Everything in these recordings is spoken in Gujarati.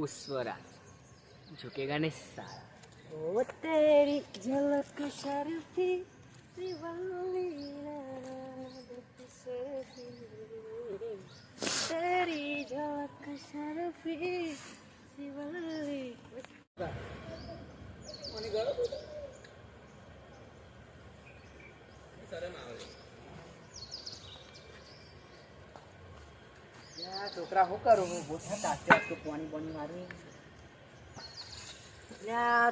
पुष्पराज झुकेगा नहीं साला। ओ तेरी झलक शर्फी तेरी झलक शर्फी છોકરા શું કરું હું બોઠા તાસ્યો તો પાણી પાણી મારું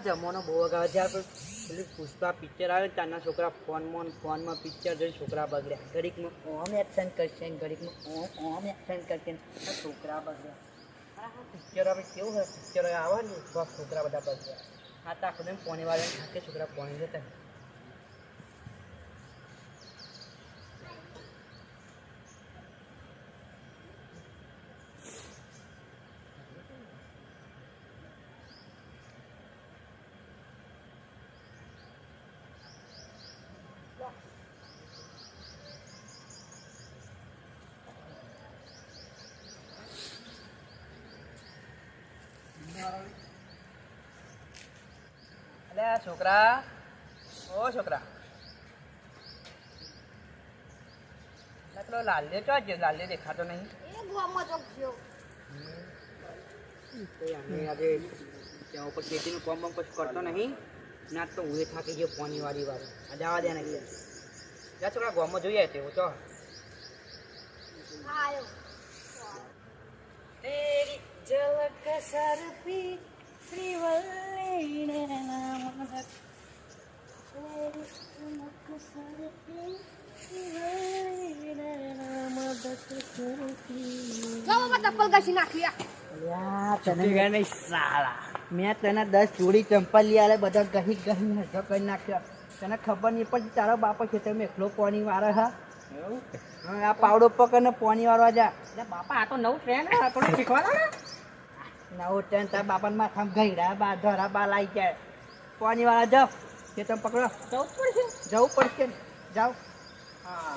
જમવાનો બહુ અગાઉ જ્યાં પેલું પુષ્પા પિક્ચર આવે ત્યાંના છોકરા ફોનમાં પિક્ચર જોઈ છોકરા બગડ્યા ઘડીકમાં ઓમ એક્શન કરશે ઘડીકમાં ઓમ એક્શન કરશે છોકરા બગડ્યા પિક્ચર હવે કેવું હોય પિક્ચર આવે ને બસ છોકરા બધા બગડ્યા હા તો આખો પોણી વાળા ખાતે છોકરા પોણી જતા અલ્યા છોકરા ઓ છોકરા પેલો લાલ્ય ચો છે લાલ્ય દેખાતો નહીં આજે ત્યાં ઉપર ખેતીનું કામ બામ કશું કરતો નહીં ના તો હું થાકી ગયો પાણી વાળી જવા દે ને જા છોકરા ગામમાં જોઈએ તેવો ચો तेरी झलक शर्फी श्रीवल्ली नाम तेरी झलक शर्फी श्रीवल्ली नाम जाओ मत चप्पल कशी नाखली તને નહીં સાલા મેં તને 10 જોડી ચંપલ લઈ આલે બધા ગહી ગહી હજો કરી નાખ્યો તને ખબર નહીં પડતી તારો બાપો છે તમે એકલો પાણી વાળે હા આ પાવડો પકડ ને પાણી વાળવા જા બાપા આ તો નવું ટ્રેન થોડું શીખવાના ને નવું ટ્રેન તારા બાપાને માથામાં ગઈડા બા ધરા બા લાઈ જાય પાણી વાળા જાઓ કે તમે પકડો જવું પડશે જાઓ હા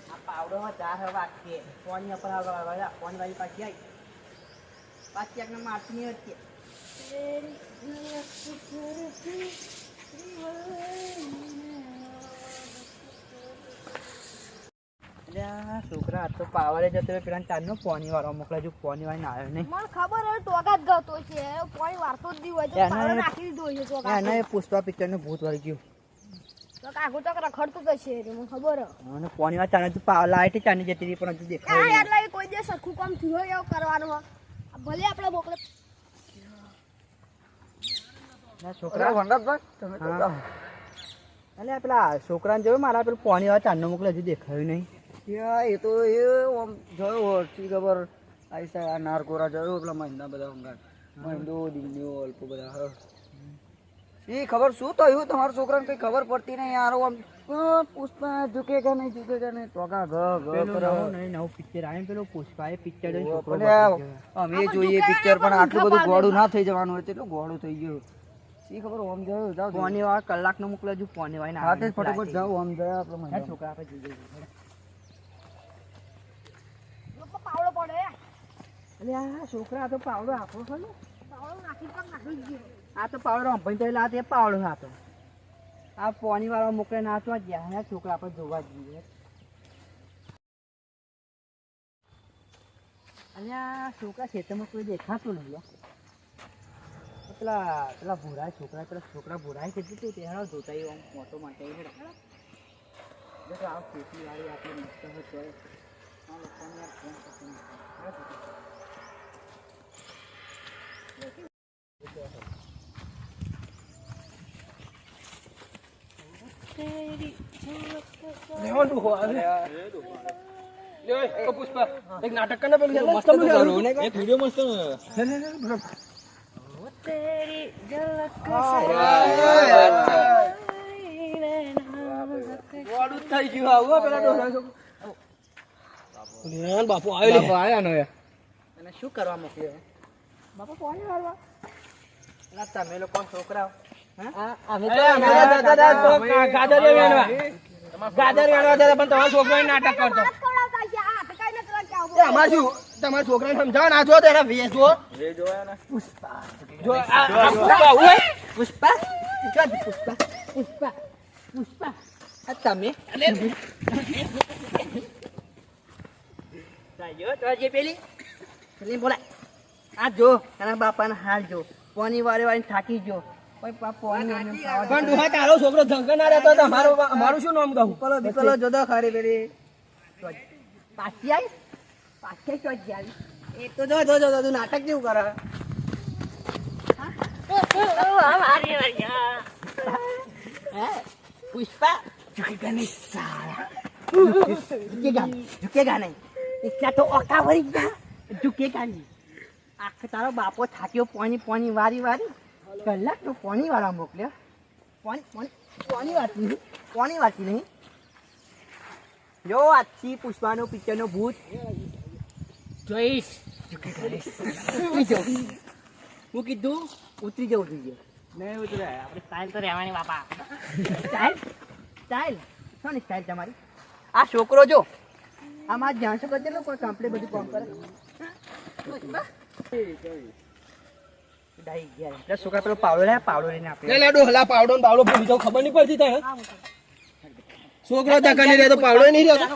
આ પાવડો જા હવે વાગશે પાણી ઉપર પાણી વાળી પાછી આવી પાછી એકને મારતી નહીં હતી છોકરા તો પાવરે જતો પેલા ચારનો પાણી વાળો મોકલા જો પાણી વાળી ના આવ્યો નહીં મને ખબર હવે ટોકા જ ગતો છે પાણી વારતો જ દી હોય છે પાવડો નાખી દીધો છે ટોકા એને પુષ્પા પિક્ચર નું ભૂત વળી ગયું તો કાગુ તો રખડતું તો છે મને ખબર અને પાણી વાળા ચાને તું લાઈટ ચાની જતી રહી પણ હજુ દેખાય હા એટલે કોઈ દે સરખું કામ થયું હોય એવું કરવાનું ભલે આપણે મોકલે છોકરા અલે પેલા છોકરાને જોયું મારા પેલું પાણી વાળા ચાંદનો મોકલે હજુ દેખાયું નહીં એ તો એ આમ જોયો શી ખબર આઈસા આ નારકોરા જોયો પેલા મહિના બધા હંગાત મહિંદો દિલ્હીઓ અલ્પો બધા એ ખબર શું થયું તમારા છોકરાને કઈ ખબર પડતી નહીં યાર આમ પુષ્પા ઝુકેગા નહીં ટોકા નવું પિક્ચર આવે પેલું પુષ્પા એ પિક્ચર અમે જોઈએ પિક્ચર પણ આટલું બધું ગોળું ના થઈ જવાનું હોય એટલું ગોળું થઈ ગયું શી ખબર ઓમ જોયું જાવ પોણી વાળા કલાકનો મોકલે હજુ પોણી વાળી હાથે ફટાફટ જાવ ઓમ જાય આપણે છોકરા આપણે જોઈએ પાવડો પડે એટલે આ છોકરા તો પાવડો આપણો છે ને પાવડો નાખી ગયો આ તો પાવડો અંભાઈ તો આ તે પાવડો હતો આ પોણી વાળો મોકલે ના તો ગયા છોકરા આપણે જોવા જઈએ અહીંયા છોકરા ખેતરમાં કોઈ દેખાતું નહીં પેલા ભૂરા છોકરા ભૂરા કેટલી તે હેડો જોતા આમ મોટો માટે હેડો જો આ ખેતી વાળી આપણે મસ્ત હોય આ લોકોને પુષ્પા એક નાટક કરને પેલું મસ્ત એક વિડિયો મસ્ત तेरी झलक ગોળું થઈ ગયું આવો પેલા ડોસા બાપુ આયા નો અને શું કરવા મોકલ્યો બાપા પાણી વાળવા ના તમે લોકો છોકરા અમે તો ગાજર લેવા ગાજર વેણવા જતા પણ તમારો છોકરો અહીં નાટક કરતો મારા જ ખવડાવતા છે. આ હટકાઈને પેલા કે આવું એ અમાર શું તમારા છોકરાને સમજાવો ના જો તો એના વેચો જો આ પુષ્પા હોય પુષ્પા પુષ્પા પુષ્પા પુષ્પા આ તમે જો તો જે પેલી બોલાય આ જો એના બાપાના હાલ જો પોની વાળી થાકી જો કોઈ પોની પણ ડોહા તારો છોકરો ધંકા ના રહેતો તો અમારું શું નામ કહું પેલો દીકરો જોદો ખરી પેલી પાછી આવી પાછી તો જ આવી એ તો જો જો જો તું નાટક જેવું કરે હે પુષ્પા झुकेगा नहीं साला झुकेगा नहीं इसका तो औका भरी गया झुकेगा नहीं आख तारो बापो थाक्यो पानी पानी वारी वारी कलाक तो पानी वाला मोकल्यो पानी पानी पानी वाती नहीं जो अच्छी पुष्पानो पिक्चरनो भूत જોઈશ ઉતરી જાઉં હું કીધું ઉતરી જાઉં જોઈએ નહીં ઉતરે આપણે સ્ટાઇલ તો રહેવાની બાપા સ્ટાઇલ સ્ટાઇલ શું સ્ટાઇલ તમારી આ છોકરો જો આમાં જાણશો કેટલો કોઈ કમ્પ્લીટ બધું કામ કરે ડાઈ ગયા એટલે છોકરા પેલો પાવડો લે પાવડો લઈને આપણે લે ડોહલા પાવડો ને પાવડો ભૂલી જાવ ખબર નહીં પડતી તને છોકરો ધક્કા નહીં રહેતો પાવડો નહીં રહેતો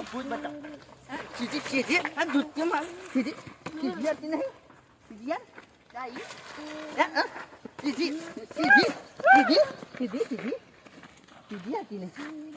સીધી સીધી આ દૂધ માર સીધી સીધી આતી નહીં સીધી યાર ડાઈ સીધી સીધી સીધી સીધી સીધી સીધી આતી નહીં